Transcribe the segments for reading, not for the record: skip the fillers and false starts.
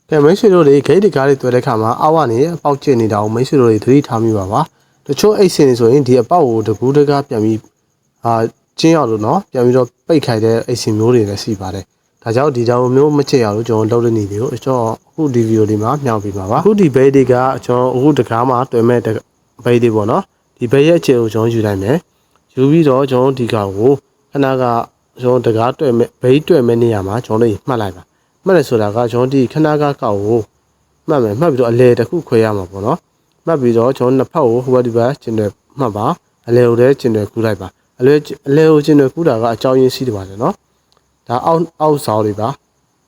ကဲမိတ်ဆွေတို့တွေဂိတ်တကားတွေတွေ့တဲ့ခါမှာအောက်ကနေအပေါက်ကျနေတာကိုမိတ်ဆွေတို့တွေသတိထားမိပါပါတချို့အိတ်စင်တွေဆိုရင်ဒီအပေါက်ကိုတကူးတကားပြန်ပြီးကျင်းအောင်လို့နော်ပြန်ပြီးတော့ပိတ်ခိုင်တဲ့အိတ်စင်မျိုးတွေလည်းရှိပါတယ်ဒါကြောင့်ဒီတောင်မျိုးမချစ်ရလို့ကျွန်တော်လုပ်တဲ့နေတွေကိုအခုဒီဗီဒီယိုလေးမှာမျှောက်ပြပါပါအခုဒီဘိတ်တွေကကျွန်တော်အခုတကားမှာတွေ့မဲ့ဘိတ်တွေပေါ့နော်ဒီဘိတ်ရဲ့အခြေကိုကျွန်တော်ယူလိုက်မယ်ယူပြီးတော့ကျွန်တော်ဒီကောင်ကိုခဏကကျွန်တော်တကားတွေ့မဲ့ဘိတ်တွေ့မဲ့နေရာမှာကျွန်တော်တို့မှတ်လိုက်ပါမှတ်တယ်ဆိုတာကကျွန်တော်ဒီခဏကကောက်ကိုမှတ်မယ်မှတ်ပြီးတော့အလဲတစ်ခုခွဲရမှာပေါ့နော်မှတ်ပြီးတော့ကျွန်တော်နှစ်ဖက်ကိုဟိုဘက်ဒီဘက်ကျင်တယ်မှတ်ပါအလဲကိုလည်းကျင်တယ်ကူးလိုက်ပါအလဲကိုကျင်တယ်ကူးတာကအကြောင်းရင်းရှိတယ်ပါတယ်နော်ဒါအောက်ဆောင်လေးပါ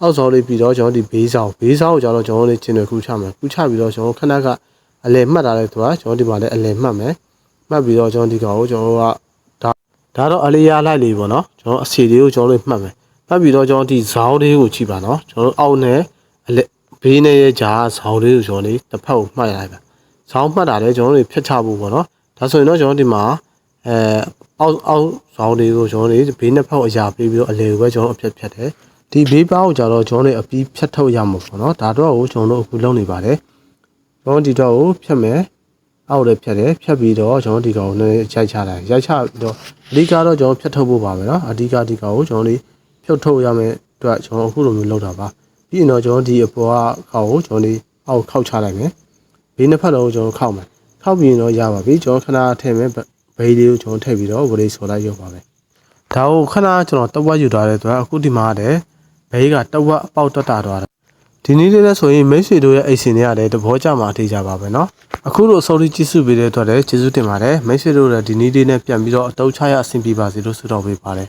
အောက်ဆောင်လေးပြီးတော့ကျွန်တော်ဒီဘေးဆောင်ကိုကျတော့ကျွန်တော်လေးကျင်တယ်ကူးချမယ်ကူးချပြီးတော့ကျွန်တော်ခဏကအလဲမှတ်တာလေသူကကျွန်တော်ဒီမှာလည်းအလဲမှတ်မယ်မှတ်ပြီးတော့ကျွန်တော်ဒီကောင်ကိုကျွန်တော်ကဒါတော့အလေးရလိုက်လေးပေါ့နော်ကျွန်တော်အစီလေးကိုကျွန်တော်လေးမှတ်မယ်မှတ်ပြီးတော့ကျွန်တော်ဒီဇောင်းလေးကိုကြည့်ပါနော်ကျွန်တော်အောက်နဲ့ဘေးနဲ့ရဲ့ကြားဇောင်းလေးကိုကျွန်တော်လေးတစ်ဖက်ကိုမှတ်ရလိုက်ပါဇောင်းမှတ်တာလည်းကျွန်တော်တို့ဖြတ်ချဖို့ပေါ့နော်ဒါဆိုရင်တော့ကျွန်တော်ဒီမှာအောက်ဇောင်းလေးကိုကျွန်တော်လေးဘေးနှစ်ဖက်အရာပေးပြီးတော့အလဲကိုပဲကျွန်တော်အဖြတ်ဖြတ်တယ်ဒီဘေးပေါင်းကိုကြတော့ကျွန်တော်လေးအပြီးဖြတ်ထုတ်ရမှာပေါ့နော်ဒါတော့ကိုကျွန်တော်တို့အခုလုပ်နေပါတယ်ကျွန်တော်ဒီတော့ကိုဖြတ်မယ်အောက်လည်းဖြတ်တယ်ဖြတ်ပြီးတော့ကျွန်တော်ဒီကောင်နဲ့ရိုက်ချလိုက်ရိုက်ချပြီးတော့အဓိကတော့ကျွန်တော်ဖြတ်ထုတ်ဖို့ပါပဲနော်အဓိကဒီကောင်ကိုကျွန်တော်လေးဖြုတ်ထုတ်ရမယ်အတွက်ကျွန်တော်အခုလိုမျိုးလုပ်တာပါပြီးရင်တော့ကျွန်တော်ဒီအပေါ်ကခေါက်ကိုကျွန်တော်လေးအောက်ခောက်ချလိုက်မယ်ဘေးနှစ်ဖက်လုံးကိုကျွန်တော်ခောက်မယ်ခောက်ပြီးရင်တော့ရပါပြီကျွန်တော်ခဏထည့်မယ်ဘေးလေးကိုကျွန်တော်ထည့်ပြီးတော့ဝလေးဆော်လိုက်ရုပ်ပါပဲဒါကိုခဏကျွန်တော်တဝက်ယူထားတယ်ဆိုတော့အခုဒီမှာတဲ့ဘေးကတဝက်အပေါက်တက်တာတော့ဒီနည်းလေးနဲ့ဆိုရင်မိတ်ဆွေတို့ရဲ့အိတ်စင်တွေကလည်းသဘောကျမှာအထည်ကြပါပဲเนาะအခုလိုအစိုးရကြီးစုပေးတဲ့အတွက်လည်းကျေးဇူးတင်ပါတယ်မိတ်ဆွေတို့လည်းဒီနည်းလေးနဲ့ပြန်ပြီးတော့အတုံးချရအဆင်ပြေပါစေလို့ဆုတောင်းပေးပါတယ်